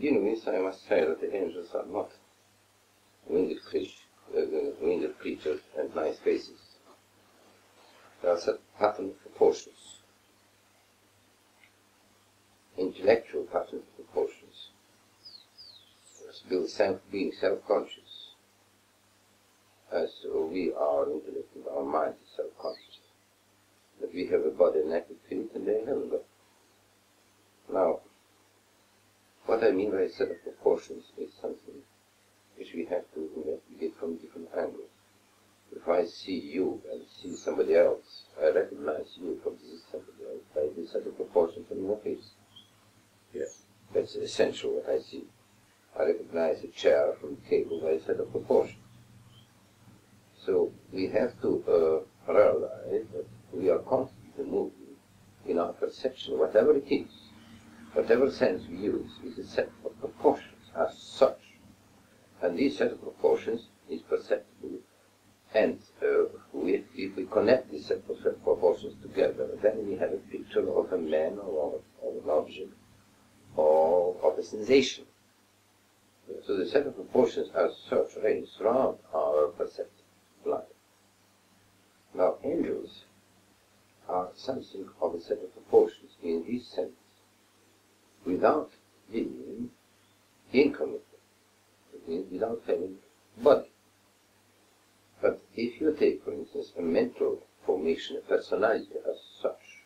begin with, I must say that the angels are not winged creatures and nice faces. There are certain pattern of proportions, intellectual pattern of proportions, being self-conscious, as we are intellect and our mind is self-conscious. That we have a body and active field and they haven't got. Now, what I mean by a set of proportions is something which we have to investigate from different angles. If I see you and see somebody else, I recognize you from this somebody else by this set of proportions on your face. Yes. That's essential what I see. I recognize a chair from the table by a set of proportions. So we have to realize that we are constantly moving in our perception, whatever it is. Whatever sense we use is a set of proportions as such. And this set of proportions is perceptible. And if we connect this set of proportions together, then we have a picture of a man or of an object or of a sensation. So the set of proportions as such reigns throughout our perceptive life. Now angels are something of a set of proportions in this sense, without being incarnate, without having body. But if you take, for instance, a mental formation, a personality as such,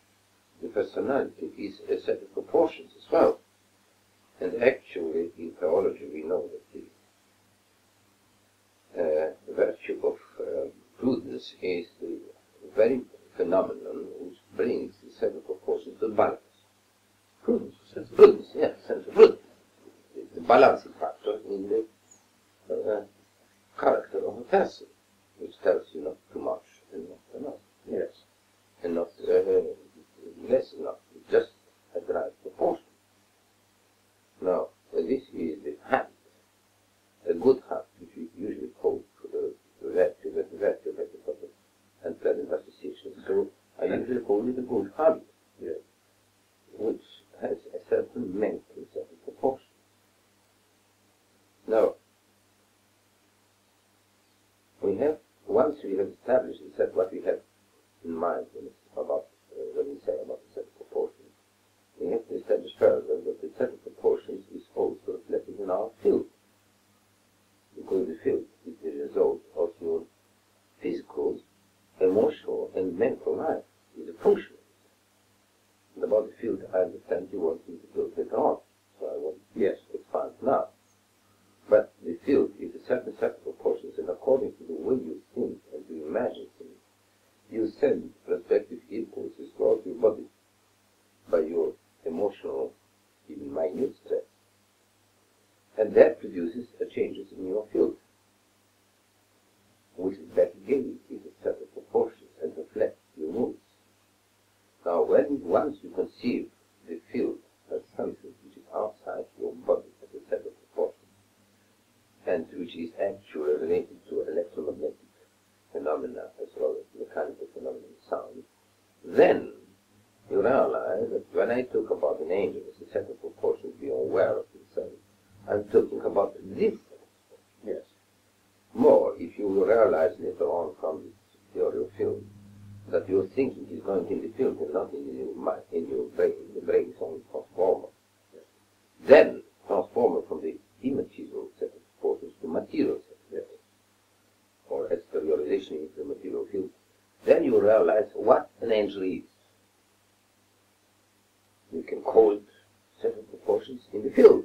the personality is a set of proportions as well. And actually, in theology, we know that the virtue of prudence is the very phenomenon which brings the set of proportions to balance. Prudence, Yes, sense of prudence. It's the balancing factor in the character of a person, which tells you not too much and not enough. yes. And not less enough, just at the right proportion. Now, this is the habit, a good habit, which we usually call the virtue, but the virtue has a sort of unpleasant association. So I usually call it a good habit, Yes. which has a certain mental set of proportion. Now, once we have established what we have in mind when we say about the set of proportions, we have to establish further that the set of proportions is also reflected in our field. Because the field is the result of your physical, emotional, and mental life. It's a function. And about the field, I understand you want me to build later on, so I won't expand now. But the field is a certain set of proportions, and according to the way you think and you imagine things, you send respective impulses throughout your body by your emotional, even minute stress. And that produces changes in your field, which is that again is a set of proportions and reflects your moods. Now, once you conceive the field as something which is outside your body as a set of proportions, and which is actually related to electromagnetic phenomena as well as mechanical phenomena and sound, then you realize that when I talk about an angel as a set of proportions being aware of himself, I'm talking about this. Yes. More, if you will realize later on from this theory of field, that your thinking is going in the field and not in your mind, in your brain. The brain is only transformer. Yes. Then transformer from the immaterial set of proportions to material set, Yes. or exteriorization into the material field. Then you realize what an angel is. You can call it set of proportions in the field,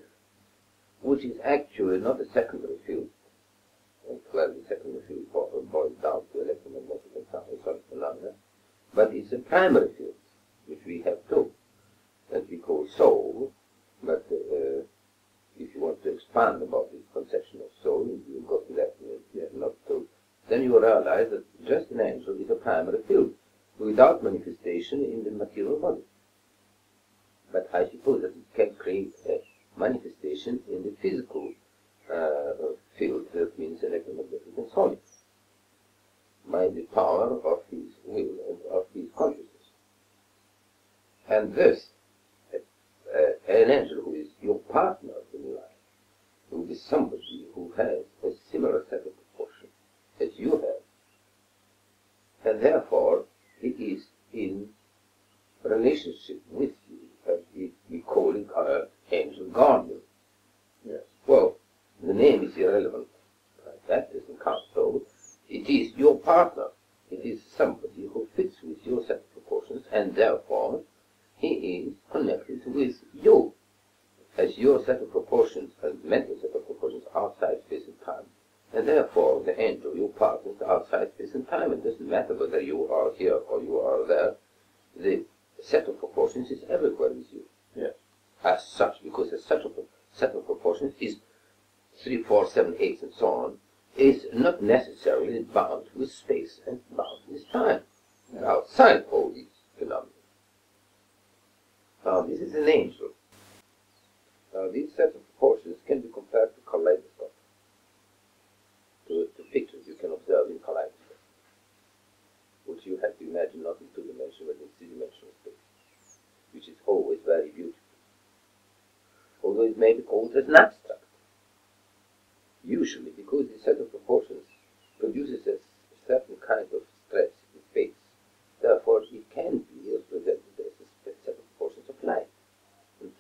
which is actually not a secondary field. And well, the secondary field boils down to electromagnetic and sound phenomena, but it's a primary field, which we have too, that we call soul. But if you want to expand about this conception of soul, you go to that, not to, then you realize that just an angel is a primary field, without manifestation in the material body. But I suppose that it can create a manifestation in the physical field, that means electromagnetic and solid, by the power of his will and of his consciousness. And thus, an angel who is your partner in life is somebody who has a similar set of proportions as you have, and therefore he is in relationship with you, and we call it our angel guardian. Yes. Well, the name is irrelevant. That doesn't count. So it is your partner. It is somebody who fits with your set of proportions, and therefore he is connected with you as your set of proportions, as mental set of proportions outside space and time. And therefore the angel, your partner, is outside space and time. It doesn't matter whether you are here or you are there. The set of proportions is everywhere with you. Yes. As such, because a set of proportions is 3, 4, 7, 8, and so on, is not necessarily bound with space and bound with time. Yes. Outside all these phenomena. Now, this is an angel. Now, these sets of proportions can be compared to kaleidoscope, to pictures you can observe in kaleidoscope, which you have to imagine not in two-dimensional but in three-dimensional space, which is always very beautiful, although it may be called as an abstract. Usually, because the set of proportions produces a certain kind of stretch in space, therefore it can be represented as a set of proportions of light. And,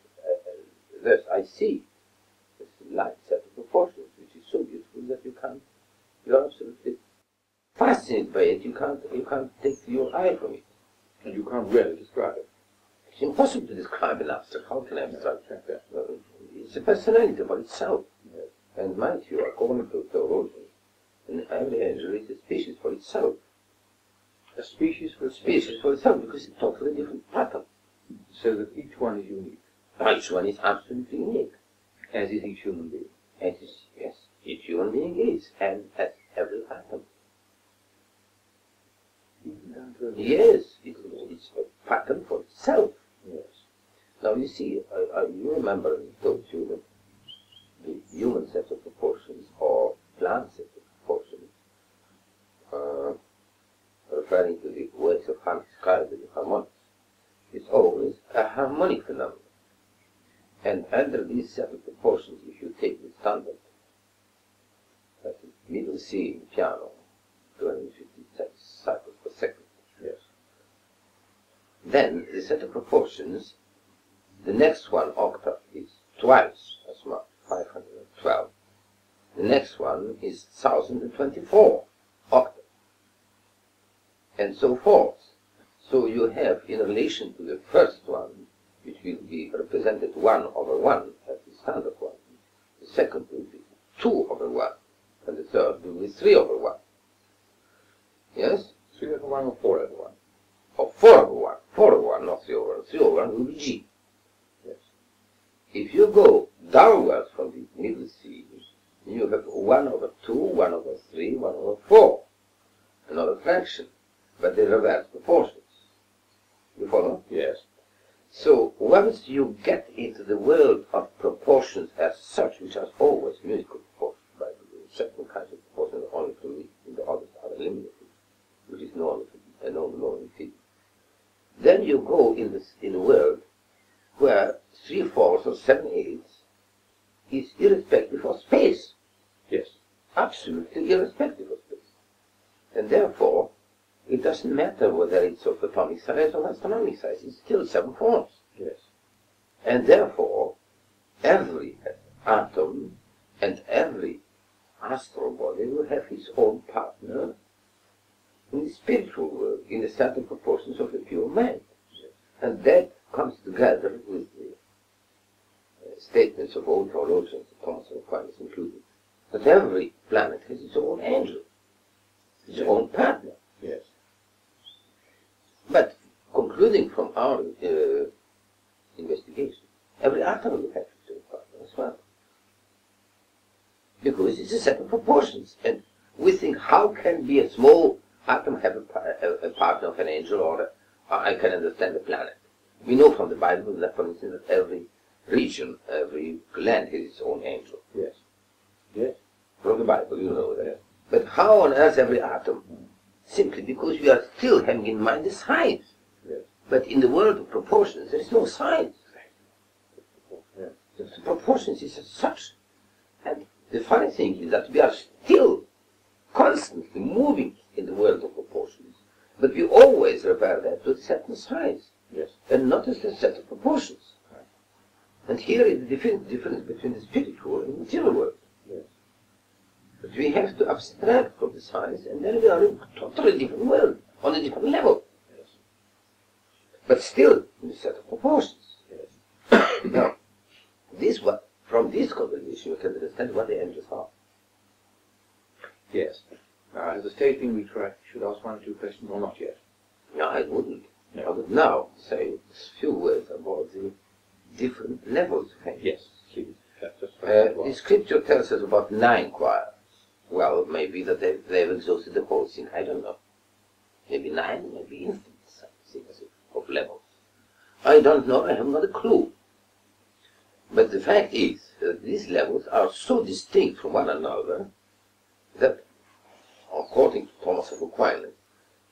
thus, I see this light set of proportions, which is so beautiful that you are absolutely fascinated by it. You can't take your eye from it. And you can't really describe it. It's impossible to describe an abstract. How can I abstract? Yes. It's a personality by itself. Yes. And mind you, according to theologians, every angel is a species for itself. A species for Species for itself, because it's totally different pattern. So that each one is unique. Each one is absolutely unique. As is each human being. As is, yes, each human being is, and as every atom. Even down to Yes, it's a pattern for itself. Yes. Now you see, you remember I told you that the human set of proportions or plant set of proportions, referring to the ways of Hans Kaiser, the harmonics, is always a harmonic phenomenon. And under this set of proportions, if you take the standard, that's the middle C in piano, 250 cycles per second, Yes. then the set of proportions, the next one octave is twice as much, 512. The next one is 1024 octave, and so forth. So you have, in relation to the first one, which will be represented 1/1 as the standard one, the second will be 2/1, and the third will be 3/1. Yes? 3/1 or 4/1? Or 4/1. 4/1, not 3/1. 3/1 will be G. Yes. If you go downwards from the middle C, you have 1/2, 1/3, 1/4, another fraction, but they reverse proportions. You follow? Yes. So once you get into the world of proportions as such, which are always musical proportions, by the way, certain kinds of proportions are only for me, and the others are eliminated, which is known in physics. Then you go in a world where 3/4 or 7/8 is irrespective of space. Yes. Absolutely irrespective of space. And therefore, it doesn't matter whether it's of atomic size or astronomical size, it's still 7 forms. Yes. And therefore, every atom and every astral body will have its own partner in the spiritual world, in the certain proportions of a pure mind. And that comes together with the statements of all theologians, Thomas and Aquinas included, that every planet has its own angel, its own partner. Yes. But concluding from our investigation, every atom will have its own partner as well. Because it's a set of proportions. And we think, how can be a small atom have a partner of an angel, or I can understand a planet. We know from the Bible that, for instance, that every region, every land has its own angel. Yes. Yes. From the Bible, you know that. But how on earth every atom? Simply because we are still having in mind the science. Yes. But in the world of proportions, there is no science. Yes. The proportions is as such. And The funny thing is that we are still constantly moving in the world of proportions, but we always refer that to a certain size, Yes. and not as a set of proportions. Right. And here is the difference between the spiritual and material world. Yes. But we have to abstract from the size, and then we are in a totally different world, on a different level, Yes. but still in a set of proportions. Yes. Now, from this conversation you can understand what the angels are. Yes. As a staging, we should ask one or two questions, or not yet. No, I wouldn't. No. I would now say a few words about the different levels of angels. Yes. Please. That's just The scripture tells us about 9 choirs. Well, maybe that they've exhausted the whole thing. I don't know. Maybe 9, maybe infinite things of levels. I don't know. I have not a clue. But the fact is that these levels are so distinct from one another that, according to Thomas of Aquin,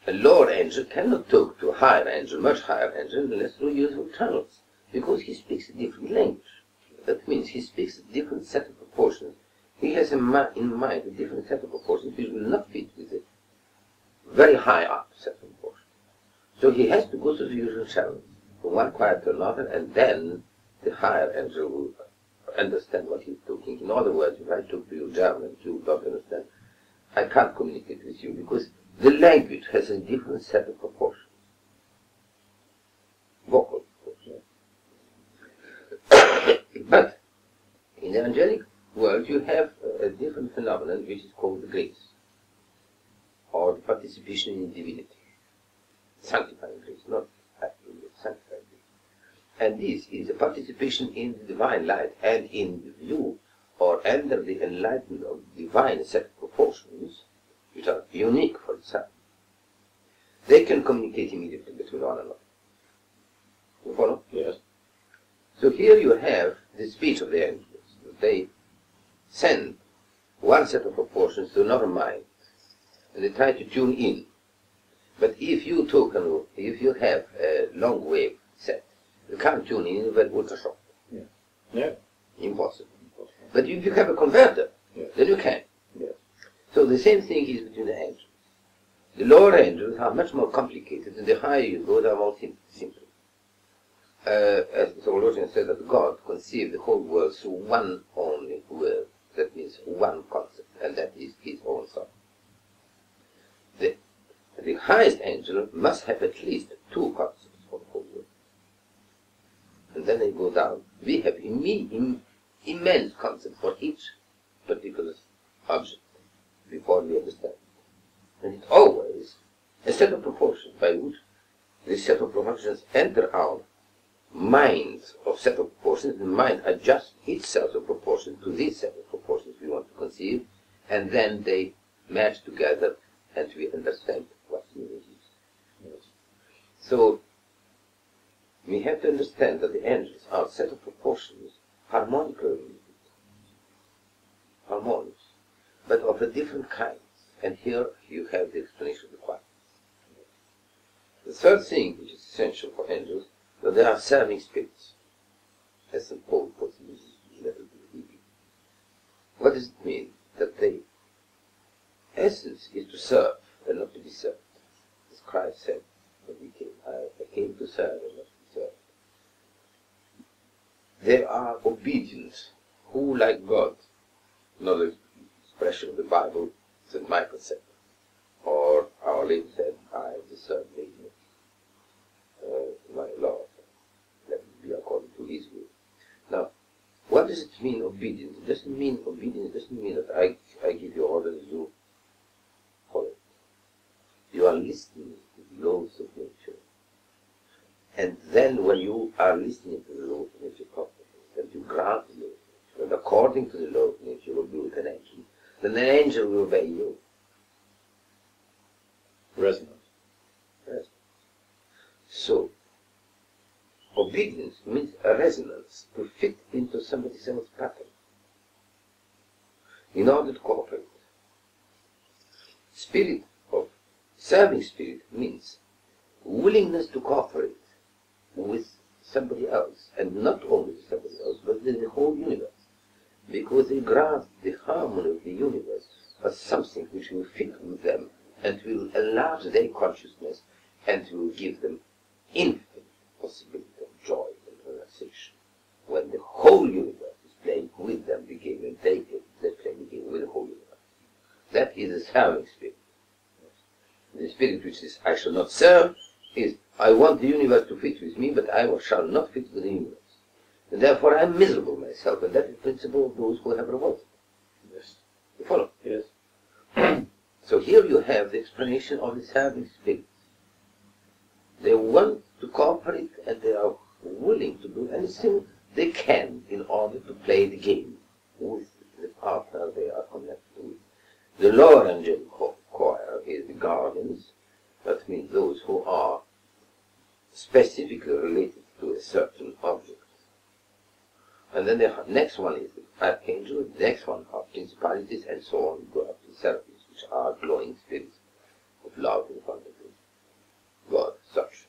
a lower angel cannot talk to a higher angel, much higher angel, unless through use of channels, because he speaks a different language. That means he speaks a different set of proportions. He has in mind a different set of proportions which will not fit with a very high up set of proportions. So he has to go through the usual channels, from one choir to another, and then the higher angel will understand what he's talking. In other words, if I talk to you German and you don't understand, I can't communicate with you because the language has a different set of proportions. Vocal proportions. But in the angelic world you have a different phenomenon which is called the grace, or the participation in divinity. Sanctifying grace, not actually sanctifying grace. And this is a participation in the divine light and in the view or under the enlightenment of divine set of proportions which are unique for itself. They can communicate immediately between one another. You follow? Yes. So here you have the speech of the angels. They send one set of proportions to another mind, and they try to tune in. But if you have a long wave set, you can't tune in with ultrashock. Yeah. No. Impossible. But if you have a converter, Yes. then you can. Yes. So the same thing is between the angels. The lower angels are much more complicated, and the higher you go, they are more simple. As the theologian said that God conceived the whole world through one only word. That means one concept, and that is his own son. The highest angel must have at least 2 concepts for the whole world. And then they go down. We have immense concepts for each particular object before we understand. And it's always a set of proportions by which this set of proportions enter our minds of set of proportions. The mind adjusts its set of proportions to this set of proportions we want to conceive, and then they match together and we understand what meaning is. Yes. So we have to understand that the angels are a set of proportions harmonically harmonious, but of a different kind. And here you have the explanation of the choir. The third thing which is essential for angels, that they are serving spirits, as St. Paul puts in his letter to the Hebrews. What does it mean? That the essence is to serve and not to be served. As Christ said when he came, I came to serve and not to be served. They are obedient, who like God. Another expression of the Bible, St. Michael said, or Our Lady said, I deserve thee, my Lord, let it be according to his will. Now, what does it mean, obedience? It doesn't mean obedience, it doesn't mean that I give you orders, you follow it. You are listening to the laws of nature. And then when you are listening to the laws of nature properly, and you grant the laws of nature, and according to the law of nature you will be with an angel, then an angel will obey you. Resonance. Yes. So, obedience means a resonance to fit into somebody else's pattern in order to cooperate. Spirit of serving spirit means willingness to cooperate with somebody else, and not only with somebody else, but with the whole universe. because they grasp the harmony of the universe as something which will fit with them and will enlarge their consciousness and will give them infinite possibility of joy and relaxation. When the whole universe is playing with them the game and they play the game with the whole universe. That is a serving spirit. The spirit which is I shall not serve is I want the universe to fit with me, but I shall not fit with the universe. And therefore I am miserable myself, and that is the principle of those who have revolted. Yes. You follow? Yes. So here you have the explanation of the serving spirits. They want to cooperate and they are willing to do anything they can in order to play the game with the partner they are connected with. The lower angelic choir is the guardians, that means those who are specifically related to a certain object. And then the next one is the archangel, the next one are principalities, and so on, go up to the seraphim, which are glowing spirits of love in front of God, such.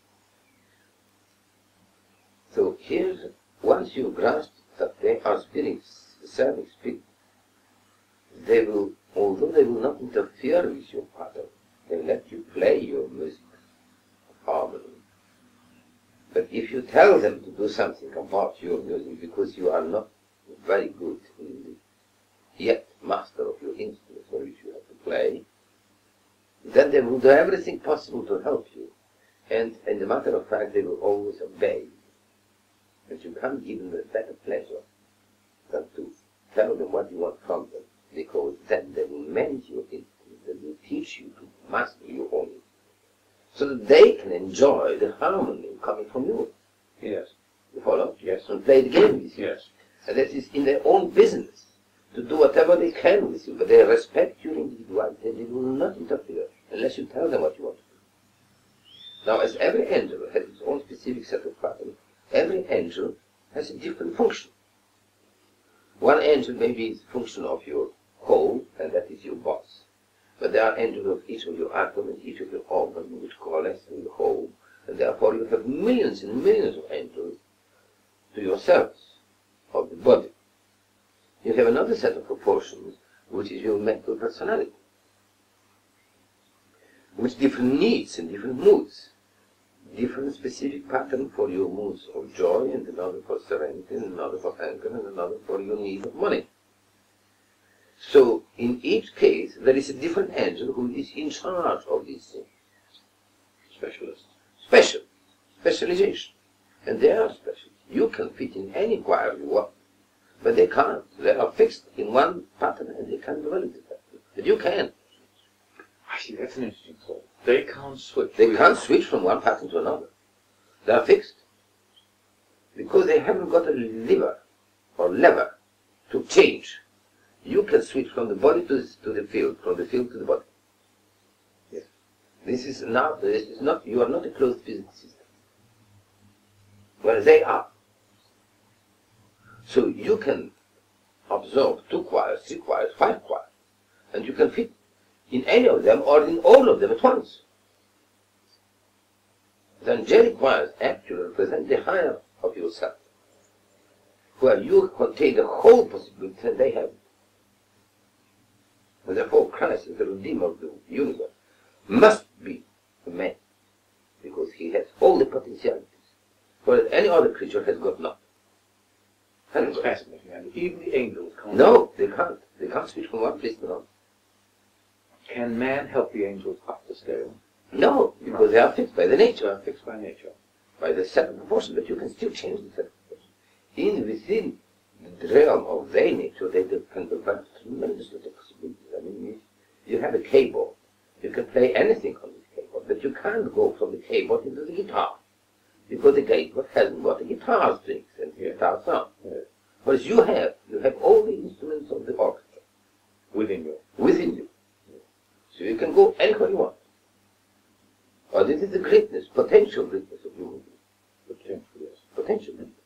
So here, once you grasp that they are spirits, serving spirits, they will, although they will not interfere with your pattern, they let you play your music of harmony. But if you tell them to do something about your music because you are not very good in the yet master of your instrument for which you have to play, then they will do everything possible to help you. And in the matter of fact, they will always obey. But you can't give them a better pleasure than to tell them what you want from them, because then they will manage your instrument, they will teach you to master your own instrument, so that they can enjoy the harmony coming from you. Yes. You follow? Yes. And play the game with you. Yes. And that is in their own business, to do whatever they can with you, but they respect your individuality, and they will not interfere unless you tell them what you want to do. Now, as every angel has its own specific set of patterns, every angel has a different function. One angel may be the function of your whole, and that is your boss. But there are angels of each of your atoms and each of your organs which coalesce in the whole, and therefore you have millions and millions of angels to your service of the body. You have another set of proportions, which is your mental personality, with different needs and different moods. Different specific pattern for your moods of joy, and another for serenity, and another for anger, and another for your need of money. So, in each case, there is a different angel who is in charge of these things. Specialist. Specialization. And they are special. You can fit in any choir you want, but they can't. They are fixed in one pattern and they can't develop it. But you can. I see, that's an interesting thought. They can't switch. They can't switch from one pattern to another. They are fixed. Because they haven't got a lever to change. You can switch from the body to the field, from the field to the body. Yes. This is not, you are not a closed physical system. Well, they are. So you can absorb 2 choirs, 3 choirs, 5 choirs, and you can fit in any of them or in all of them at once. The angelic choirs actually represent the higher of yourself, where you contain the whole possibility and they have it. And therefore Christ, as the Redeemer of the universe, must be a man, because he has all the potentialities, whereas any other creature has got none. That's fascinating. And even the angels can't. No, they can't. They can't switch from one place to another. Can man help the angels up the scale? No, because they are fixed by the nature. They are fixed by nature. By the set of proportion, but you can still change the set of proportion. Within the realm of their nature, they can develop tremendous possibilities. I mean, you have a keyboard. You can play anything on this keyboard, but you can't go from the keyboard into the guitar, because the keyboard hasn't got the guitar strings and the guitar sound. Yes. Whereas you have all the instruments of the orchestra Within you. within you. So you can go anywhere you want. Or this is the greatness, potential greatness of human beings. Potential, yes. Potential greatness.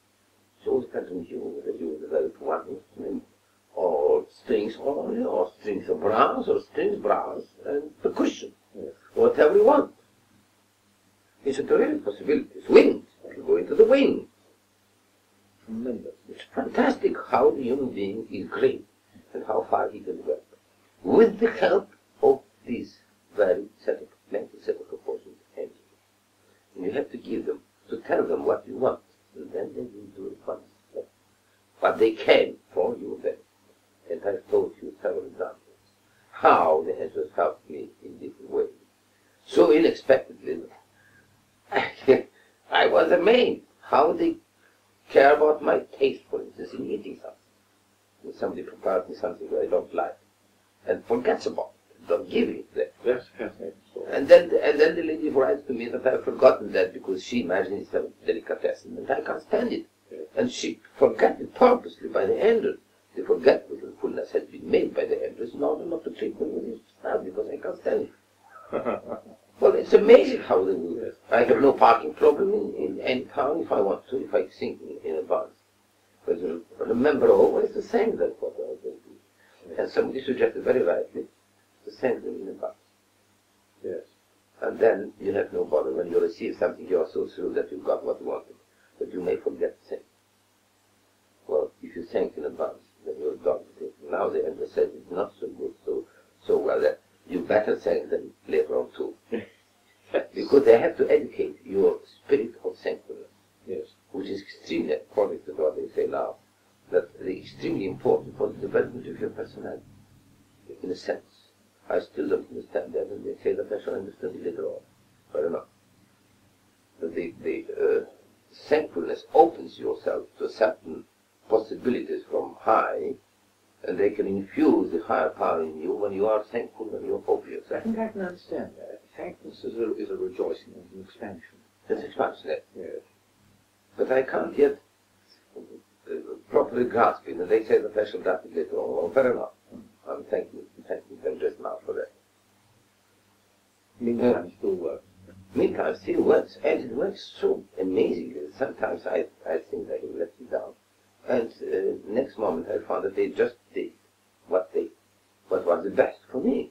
So all depends on you, whether you develop one instrument, or strings only, or strings of brass, or strings, brass, and percussion. Yes. Whatever you want. It's a terrific possibility. Wind. You can go into the wind. Tremendous. it's fantastic how the human being is great and how far he can develop. With the help of this very mental set of proportions and you have to give them, to tell them what you want, and then they will do it once. But they can for you then. And I've told you several examples how the angels helped me in different ways. So unexpectedly, I was amazed how they care about my taste, for instance, in eating something. When somebody prepares me something that I don't like, and forgets about it, don't give it there. That's fascinating. And then the lady writes to me that I've forgotten that because she imagines it's a delicatessen, and I can't stand it. Yes. And she forgot it purposely by the angel. The forgetfulness has been made by the angels in order not to treat me with this stuff because I can't stand it. Well, it's amazing how they do this. I have no parking problem in any town if I want to, if I think in advance. But remember always to send them what I will do. And somebody suggested very rightly to send them in advance. Yes. And then you have no bother when you receive something, you are so sure that you got what you wanted. But you may forget to send. Well, if you thank in advance, then you're done with it. Now the angel says it's not so good, so well that you better thank them later on too. Because they have to educate your spirit of thankfulness. Yes. Which is extremely, according to what they say now, that it's extremely important for the development of your personality, in a sense. I still don't understand that, and they say that I shall understand it later on. But I don't know. But the thankfulness opens yourself to certain possibilities from high, and they can infuse the higher power in you when you are thankful, when you are obvious. I think I can understand that. Thankfulness is a rejoicing and an expansion. That's expansion, Yes. But I can't yet properly grasp it, and they say that I shall grasp it later on. Well, fair enough. I'm thanking them just now for that. Meantime, it still works. Meantime, it still works, and it works so amazingly. Sometimes I think I have let it down. And next moment I found that they just did what was the best for me.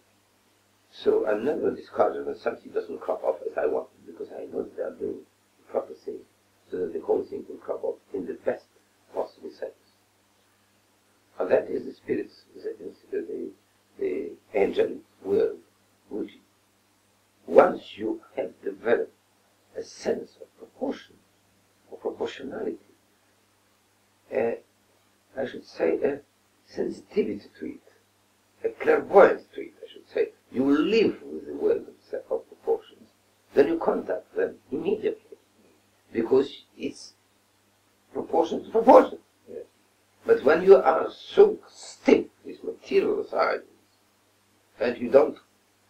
So I'm never discouraged when something doesn't crop up as I wanted, because I know that they are doing the proper thing, so that the whole thing will crop up in the best possible sense. And that is the spirit's, the angelic world, which once you have developed a sense of proportion, of proportionality, I should say a sensitivity to it, a clairvoyance to it, I should say. You will live with the world of proportions. Then you contact them immediately, because it's proportion to proportion. Yes. But when you are so stiff with material science, and you don't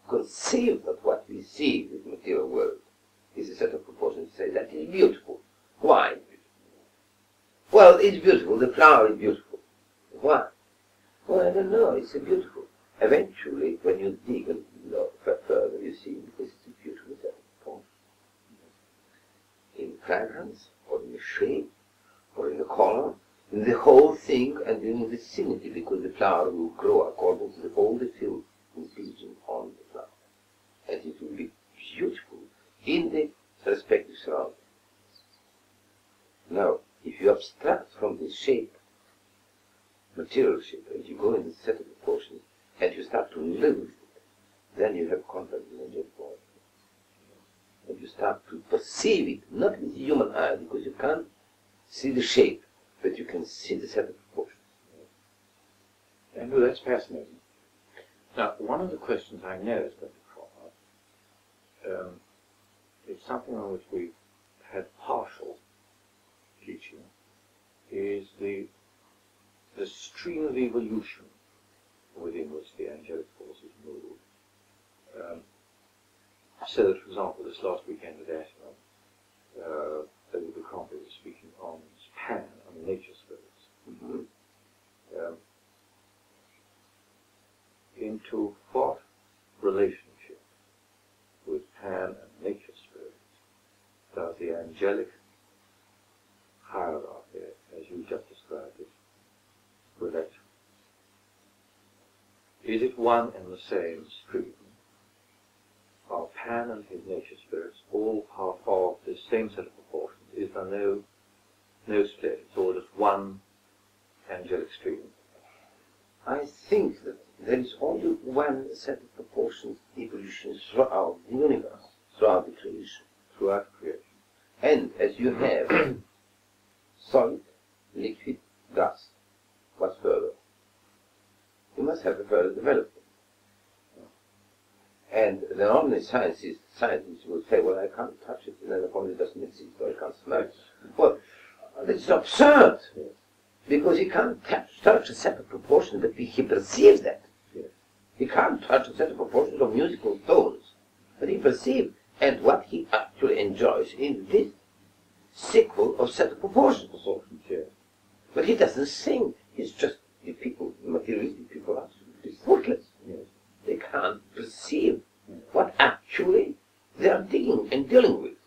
conceive that what we see in the material world is a set of proportions, you say that is beautiful. Why? Well, it's beautiful. The flower is beautiful. Why? Well, I don't know. It's beautiful. Eventually, when you dig and further, you see because it's a beautiful set of proportions. In fragrance, or in the shape, or in the color, in the whole thing, and in the vicinity, because the flower will grow according to all the field impinging on the flower. And it will be beautiful in the respective surroundings. Now, if you abstract from the shape, material shape, and you go in the set of proportions, and you start to live with it, then you have contact with the angelic world. And you start to perceive it, not with the human eye, because you can't see the shape, but you can see the set of proportions. And well, that's fascinating. Now, one of the questions I know is going to crop up is something on which we've had partial teaching, is the stream of evolution within which the angelic forces move. So that, for example, this last weekend at Ashland, David Crombie was speaking on Pan and the nature spirits. Mm-hmm. Into what relationship with Pan and nature spirits does the angelic hierarchy, as you just described it, relate? Is it one and the same stream? Are Pan and his nature spirits all part of the same set of proportions? Is there no split? It's all just one angelic stream? I think that there is only one set of proportions evolution throughout the universe, throughout the creation. Throughout creation. And as you have solid, liquid, gas, what's further? You must have a further development. And the normally scientists will say, well, I can't touch it, and therefore it doesn't exist, or I can't smell it. Well, it's absurd, because he can't touch a set of proportions, but he perceives that. He can't touch a set of proportions of musical tones, but he perceives, and what he actually enjoys in this sequel of set of proportions. But he doesn't think. He's just, the people, materialistic people are thoughtless. They can't perceive what actually they are digging and dealing with.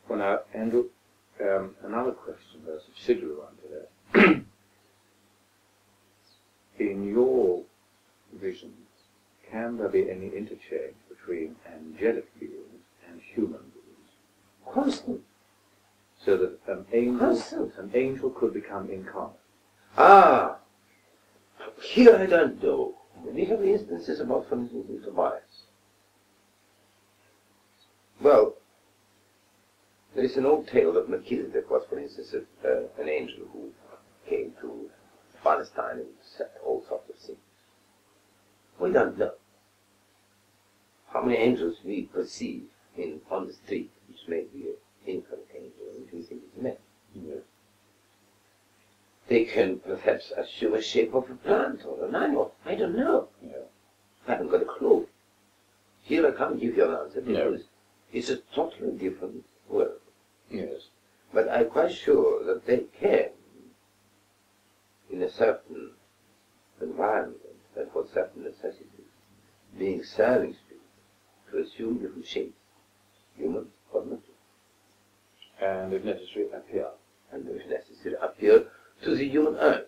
Well, now, Andrew, another question, a subsidiary one to that. In your vision, can there be any interchange between angelic beings and human beings? Constant. So that an angel could become incarnate? Ah, here I don't know. We have instances about, for instance, in Tobias. Well, there is an old tale that Melchizedek was, for instance, an angel who came to Palestine and said all sorts of things. We don't know how many angels we perceive on the street, which may be an infant angel, which we think is man. They can perhaps assume a shape of a plant or an animal. I don't know. I haven't got a clue. Here I can't give you an answer because it's a totally different world. But I'm quite sure that they can, in a certain environment and for certain necessities, being serving spirit, to assume different shapes, human or not. And if necessary, appear. And if necessary, appear to the human eye.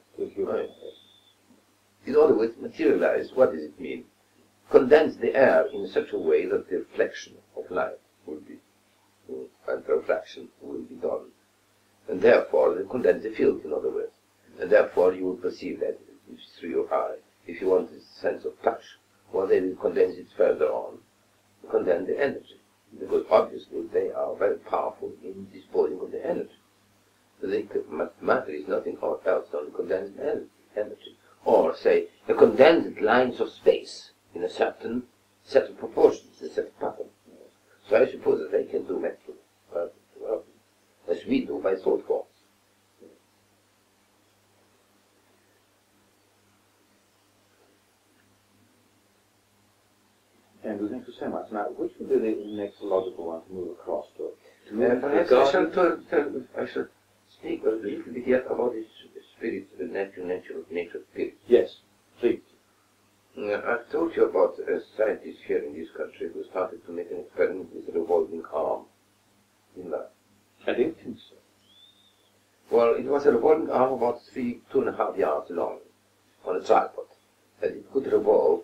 In other words, materialize, what does it mean? Condense the air in such a way that the reflection of light will be, and refraction will be done. And therefore, they condense the field, in other words. And therefore, you will perceive that through your eye. If you want this sense of touch, well, they will condense it further on, condense the energy. Because obviously, they are very powerful in disposing of the energy. Matter is nothing else than condensed energy. Or, say, a condensed lines of space in a certain set of proportions, a set of patterns. So I suppose that they can do mental work, as we do by thought forms. And thank you so much. Now, which would be the next logical one to move across to? Perhaps I shall speak a little bit yet about this spirit, the nature spirit. Yes, please. I've told you about a scientist here in this country who started to make an experiment with a revolving arm in life. I didn't think so. Well, it was a revolving arm about 2.5 yards long on a tripod, and it could revolve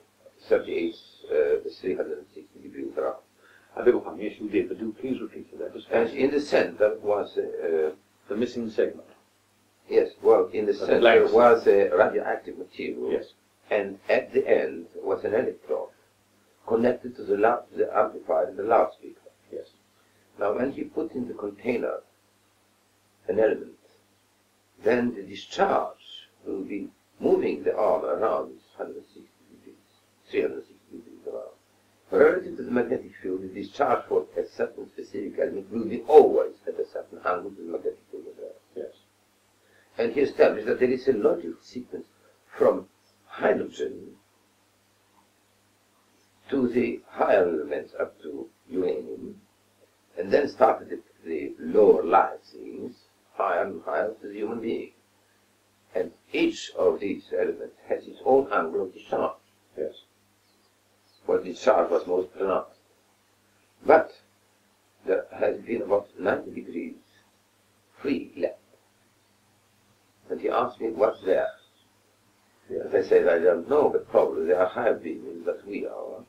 360 degrees around. I beg your pardon, yes you did, but do please repeat that. And in the center was the missing segment. Yes, well, in the center was a radioactive material. Yes. And at the end was an electrode connected to the amplifier and the loudspeaker. Yes. Now, when he put in the container an element, then the discharge will be moving the arm around 160 degrees, 360 degrees around. Relative to the magnetic field, the discharge for a certain specific element will be always at a certain angle to the magnetic field of the Earth. Yes. And he established that there is a logical sequence from hydrogen to the higher elements up to uranium, and then started the lower light things, higher and higher to the human being. And each of these elements has its own angle of discharge. Yes. Well, discharge was most pronounced. But there has been about 90 degrees free left. And he asked me, what's there? Yes. I said, I don't know, but probably they are higher beings than we are.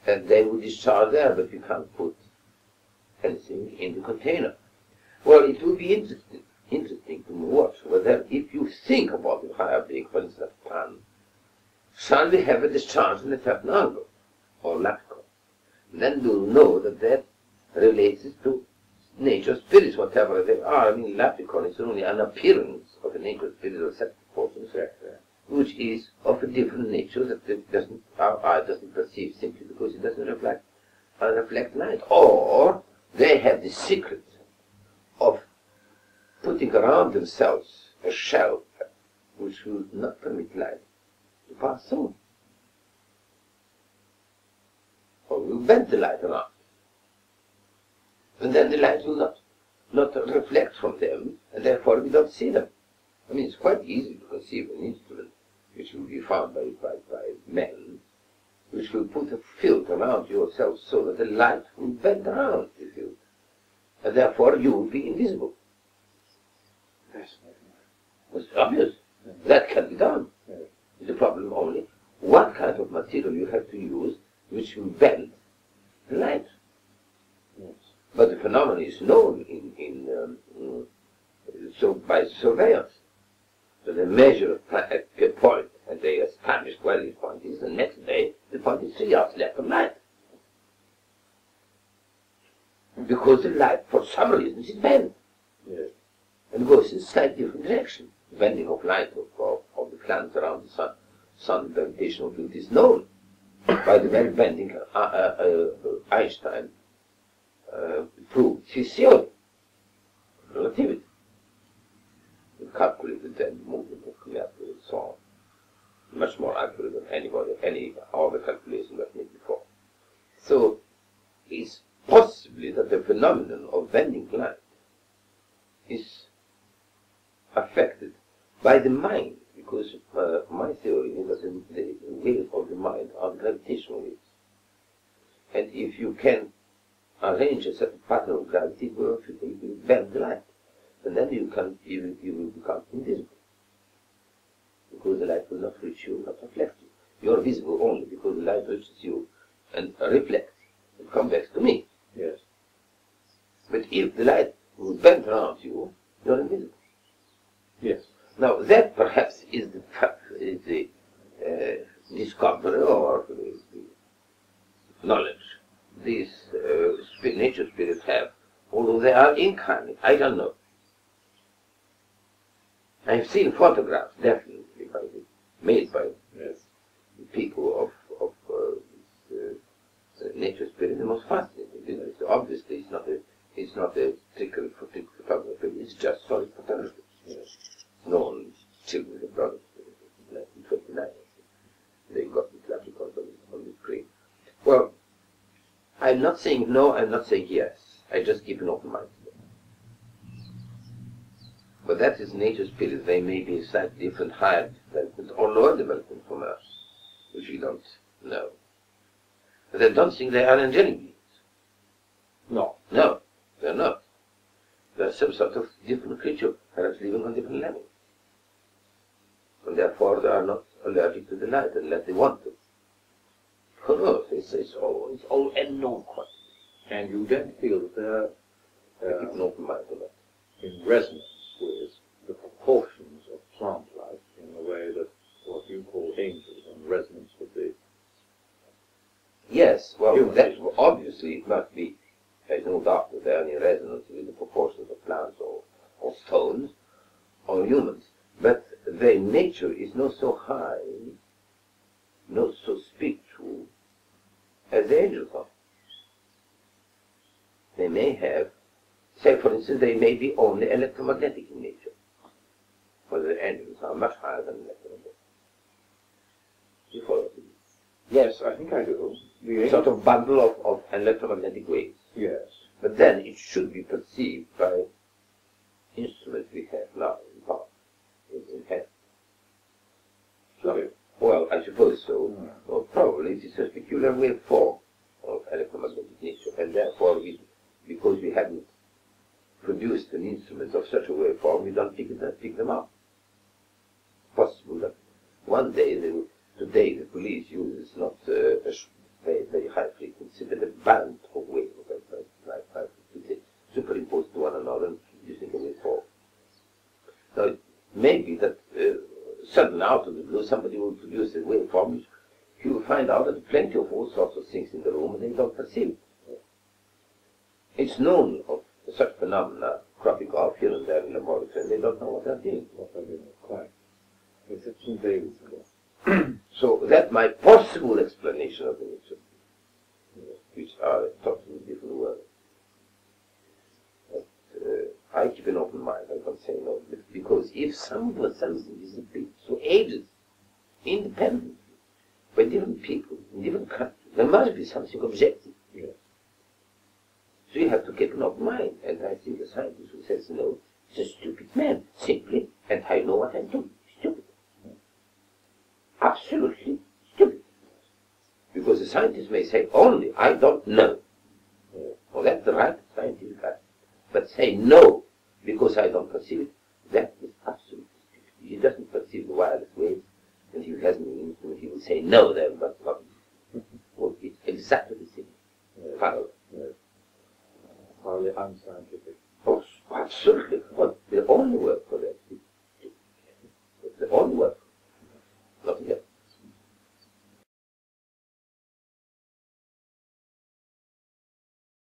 And they will discharge there, but we can't put anything in the container. Well, it will be interesting to watch whether then if you think about the higher being, for instance, pan, shall we have a discharge in a certain angle, or Lacan? Then you'll know that that relates to nature spirits, whatever they are. I mean, Lacan is only an appearance of a nature spirit of set proportions, which is of a different nature that it doesn't, our eye doesn't perceive simply because it doesn't reflect light. Or they have the secret of putting around themselves a shell which will not permit light to pass through. Or will bend the light around. And then the light will not reflect from them, and therefore we don't see them. I mean, it's quite easy to conceive an instrument which will be found by men, which will put a field around yourself so that the light will bend around the field. And therefore you will be invisible. It's obvious. That can be done. The problem only, what kind of material you have to use which will bend the light. But the phenomenon is known so by surveillance. So they measure a point and they establish where this point is, and next day the point is 3 yards left of light. Because the light, for some reason, is bent. And goes in a slightly different direction. The bending of light of the planets around the sun gravitational field is known by the very bending Einstein proved his theory, relativity. He calculated then the movement of Mercury and so on, much more accurate than any other calculation that made before. So it's possibly that the phenomenon of bending light is affected by the mind, because my theory is that the waves of the mind are gravitational waves. And if you can arrange a certain pattern of gravity, it will bend the light. And then you will become invisible. Because the light will not reach you, not reflect you. You are visible only because the light reaches you and reflects and comes back to me. Yes. But if the light will bend around you, you are invisible. Yes. Now that perhaps is the discovery or the knowledge these nature spirits have, although they are incarnate. I don't know. I've seen photographs, definitely, made by people of nature spirit. The most fascinating. Obviously, it's not a trick photography. It's just solid photography. Known children have done it in 1929. They got it lucky on the screen. Well, I'm not saying no, I'm not saying yes. I just keep an open mind. But that is nature spirit. They may be slightly different, higher development or lower development from us, which we don't know. But I don't think they are angelic beings. No, they're not. They're some sort of different creature, perhaps living on different levels. And therefore they are not allergic to the light unless they want to. Who knows? It's all unknown quantity. And you don't feel that they're keep an open mind to that. in resonance with the proportions of plant life in the way that what you call angels are in resonance with the... Yes, well, that obviously must be, there's no doubt that they are in resonance with the proportions of plants or stones or humans. But their nature is not so high, not so spiritual as the angels are. They may have, say for instance, they may be only electromagnetic in nature. For the angels are much higher than electromagnetic. You follow me? Yes, I think I do. A sort of bundle of electromagnetic waves. Yes. But then it should be perceived by instruments we have now in head. So, well, I suppose so. Well, probably it is a peculiar waveform of electromagnetic nature, and therefore because we haven't produced an instrument of such a waveform, we don't pick them up. Possible that one day, today the police uses not a very high frequency, but a band of waves of very high frequency, superimposed to one another and producing a waveform. Now, may be that suddenly out of the blue somebody will produce a waveform. You will find out that plenty of all sorts of things in the room and they don't perceive it. It's known of such phenomena cropping off here and there in laboratory, and they don't know what they're doing. Quite. Exception Davis. So that's my possible explanation of the nature, which are totally different worlds. But I keep an open mind. I don't say no, because if something is a bit so ages, independently, by different people in different countries, there must be something objective. Yes. So you have to keep an open mind. And I think a scientist who says no is a stupid man, simply, and I know what I'm doing. Stupid. Absolutely stupid. Because a scientist may say only, I don't know. Well, that's the right scientific attitude. But say no, because I don't perceive it, that is absolutely stupid. He doesn't perceive the wireless waves, and he hasn't an instrument, he will say no then, but not. Well, it's exactly the same. Parallel. Probably unscientific. Oh, absolutely. Well, the only word for that